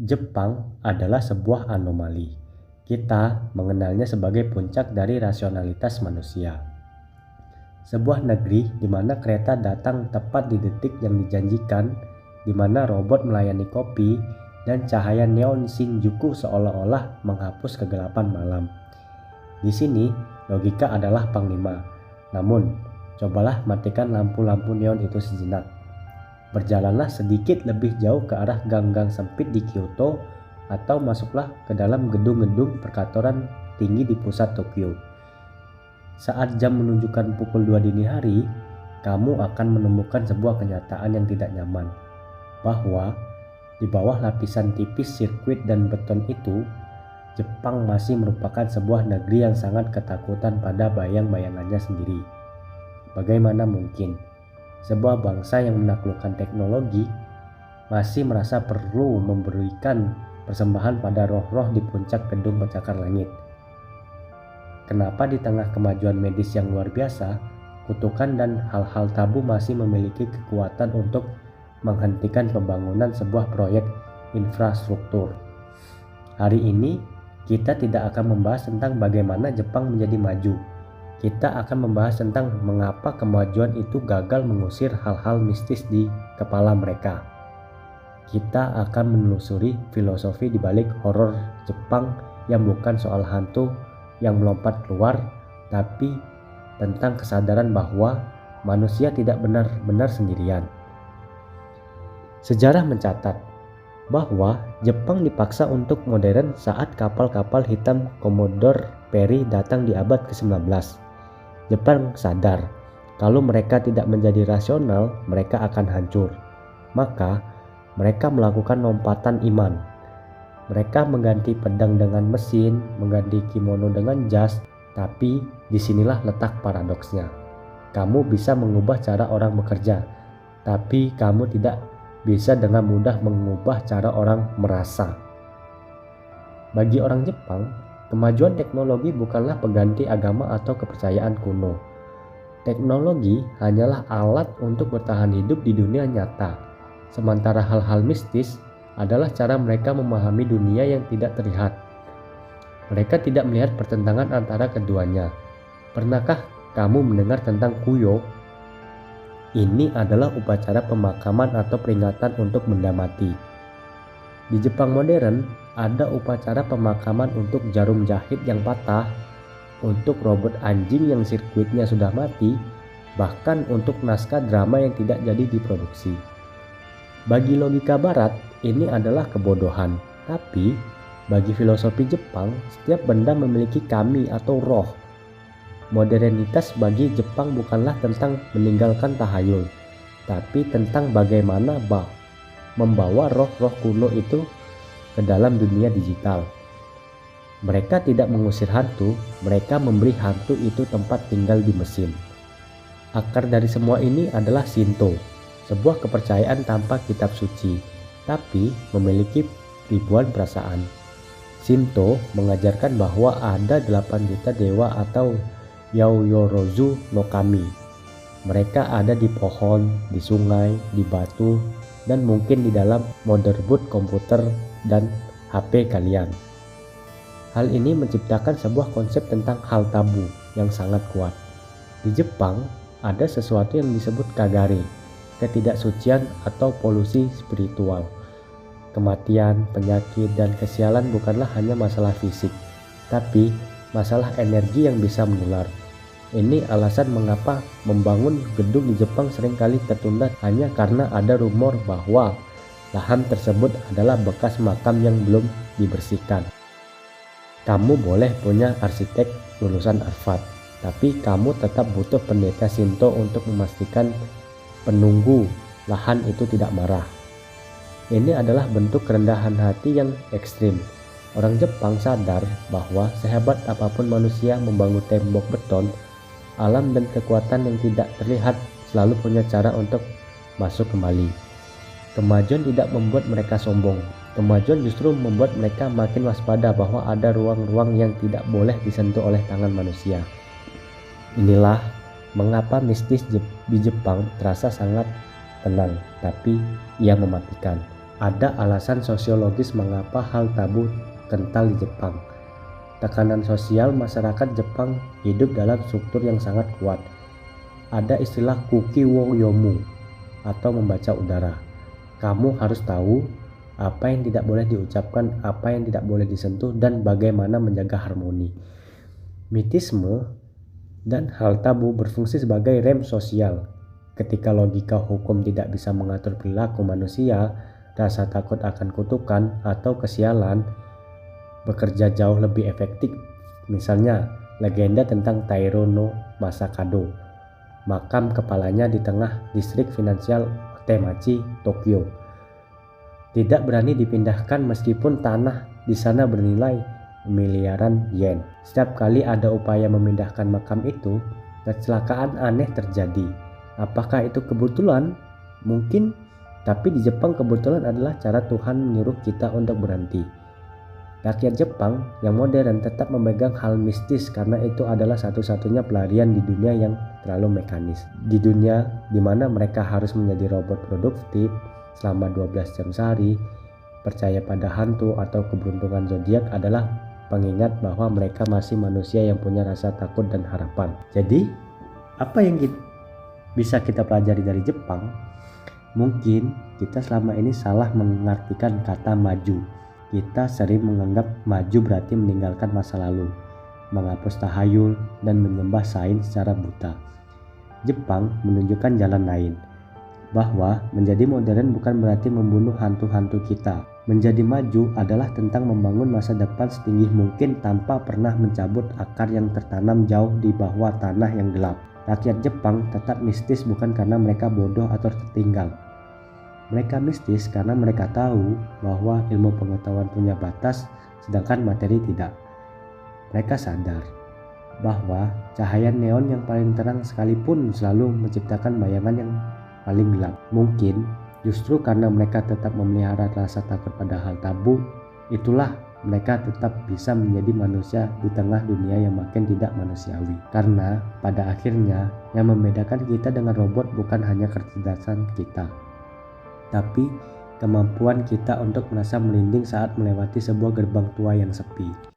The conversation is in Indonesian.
Jepang adalah sebuah anomali. Kita mengenalnya sebagai puncak dari rasionalitas manusia. Sebuah negeri di mana kereta datang tepat di detik yang dijanjikan, di mana robot melayani kopi, dan cahaya neon Shinjuku seolah-olah menghapus kegelapan malam. Di sini, logika adalah panglima. Namun, cobalah matikan lampu-lampu neon itu sejenak. Berjalanlah sedikit lebih jauh ke arah gang-gang sempit di Kyoto, atau masuklah ke dalam gedung-gedung perkantoran tinggi di pusat Tokyo. Saat jam menunjukkan pukul 2 dini hari, kamu akan menemukan sebuah kenyataan yang tidak nyaman, bahwa di bawah lapisan tipis sirkuit dan beton itu, Jepang masih merupakan sebuah negeri yang sangat ketakutan pada bayang-bayangannya sendiri. Bagaimana mungkin sebuah bangsa yang menaklukkan teknologi masih merasa perlu memberikan persembahan pada roh-roh di puncak gedung pencakar langit? Kenapa di tengah kemajuan medis yang luar biasa, kutukan dan hal-hal tabu masih memiliki kekuatan untuk menghentikan pembangunan sebuah proyek infrastruktur? Hari ini, kita tidak akan membahas tentang bagaimana Jepang menjadi maju. Kita akan membahas tentang mengapa kemajuan itu gagal mengusir hal-hal mistis di kepala mereka. Kita akan menelusuri filosofi di balik horor Jepang yang bukan soal hantu yang melompat keluar, tapi tentang kesadaran bahwa manusia tidak benar-benar sendirian. Sejarah mencatat bahwa Jepang dipaksa untuk modern saat kapal-kapal hitam Commodore Perry datang di abad ke-19. Jepang sadar kalau mereka tidak menjadi rasional, mereka akan hancur. Maka mereka melakukan lompatan iman. Mereka mengganti pedang dengan mesin, mengganti kimono dengan jas, tapi disinilah letak paradoksnya. Kamu bisa mengubah cara orang bekerja, tapi kamu tidak bisa dengan mudah mengubah cara orang merasa. Bagi orang Jepang, kemajuan teknologi bukanlah pengganti agama atau kepercayaan kuno. Teknologi hanyalah alat untuk bertahan hidup di dunia nyata, sementara hal-hal mistis adalah cara mereka memahami dunia yang tidak terlihat. Mereka tidak melihat pertentangan antara keduanya. Pernahkah kamu mendengar tentang Kuyo? Ini adalah upacara pemakaman atau peringatan untuk benda mati. Di Jepang modern, ada upacara pemakaman untuk jarum jahit yang patah, untuk robot anjing yang sirkuitnya sudah mati, bahkan untuk naskah drama yang tidak jadi diproduksi. Bagi logika barat, ini adalah kebodohan. Tapi, bagi filosofi Jepang, setiap benda memiliki kami atau roh. Modernitas bagi Jepang bukanlah tentang meninggalkan tahayul, tapi tentang bagaimana membawa roh-roh kuno itu ke dalam dunia digital. Mereka tidak mengusir hantu, mereka memberi hantu itu tempat tinggal di mesin. Akar dari semua ini adalah Shinto, sebuah kepercayaan tanpa kitab suci, tapi memiliki ribuan perasaan. Shinto mengajarkan bahwa ada 8 juta dewa atau Yaoyorozu no Kami. Mereka ada di pohon, di sungai, di batu, dan mungkin di dalam motherboard komputer dan HP kalian. Hal ini menciptakan sebuah konsep tentang hal tabu yang sangat kuat. Di Jepang, ada sesuatu yang disebut kagare, ketidaksucian atau polusi spiritual. Kematian, penyakit, dan kesialan bukanlah hanya masalah fisik, tapi masalah energi yang bisa menular. Ini alasan mengapa membangun gedung di Jepang seringkali tertunda hanya karena ada rumor bahwa lahan tersebut adalah bekas makam yang belum dibersihkan. Kamu boleh punya arsitek lulusan Harvard, tapi kamu tetap butuh pendeta Shinto untuk memastikan penunggu lahan itu tidak marah. Ini adalah bentuk kerendahan hati yang ekstrim. Orang Jepang sadar bahwa sehebat apapun manusia membangun tembok beton, alam dan kekuatan yang tidak terlihat selalu punya cara untuk masuk kembali. Kemajuan tidak membuat mereka sombong. Kemajuan justru membuat mereka makin waspada bahwa ada ruang-ruang yang tidak boleh disentuh oleh tangan manusia. Inilah mengapa mistis di Jepang terasa sangat tenang, tapi ia mematikan. Ada alasan sosiologis mengapa hal tabu kental di Jepang. Tekanan sosial masyarakat Jepang hidup dalam struktur yang sangat kuat. Ada istilah kuki wo yomu atau membaca udara. Kamu harus tahu apa yang tidak boleh diucapkan, apa yang tidak boleh disentuh, dan bagaimana menjaga harmoni. Mitisme dan hal tabu berfungsi sebagai rem sosial. Ketika logika hukum tidak bisa mengatur perilaku manusia, rasa takut akan kutukan atau kesialan bekerja jauh lebih efektif. Misalnya, legenda tentang Tairo no Masakado, makam kepalanya di tengah distrik finansial Otemachi, Tokyo. Tidak berani dipindahkan meskipun tanah di sana bernilai miliaran yen. Setiap kali ada upaya memindahkan makam itu, kecelakaan aneh terjadi. Apakah itu kebetulan? Mungkin, tapi di Jepang kebetulan adalah cara Tuhan menyuruh kita untuk berhenti. Rakyat Jepang yang modern tetap memegang hal mistis karena itu adalah satu-satunya pelarian di dunia yang terlalu mekanis. Di dunia di mana mereka harus menjadi robot produktif selama 12 jam sehari, percaya pada hantu atau keberuntungan zodiak adalah pengingat bahwa mereka masih manusia yang punya rasa takut dan harapan. Jadi, apa yang bisa kita pelajari dari Jepang? Mungkin kita selama ini salah mengartikan kata maju. Kita sering menganggap maju berarti meninggalkan masa lalu, menghapus tahayul, dan menyembah sains secara buta. Jepang menunjukkan jalan lain, bahwa menjadi modern bukan berarti membunuh hantu-hantu kita. Menjadi maju adalah tentang membangun masa depan setinggi mungkin tanpa pernah mencabut akar yang tertanam jauh di bawah tanah yang gelap. Rakyat Jepang tetap mistis bukan karena mereka bodoh atau tertinggal. Mereka mistis karena mereka tahu bahwa ilmu pengetahuan punya batas, sedangkan materi tidak. Mereka sadar bahwa cahaya neon yang paling terang sekalipun selalu menciptakan bayangan yang paling gelap. Mungkin justru karena mereka tetap memelihara rasa takut pada hal tabu, itulah mereka tetap bisa menjadi manusia di tengah dunia yang makin tidak manusiawi. Karena pada akhirnya yang membedakan kita dengan robot bukan hanya kecerdasan kita, tapi kemampuan kita untuk merasa merinding saat melewati sebuah gerbang tua yang sepi.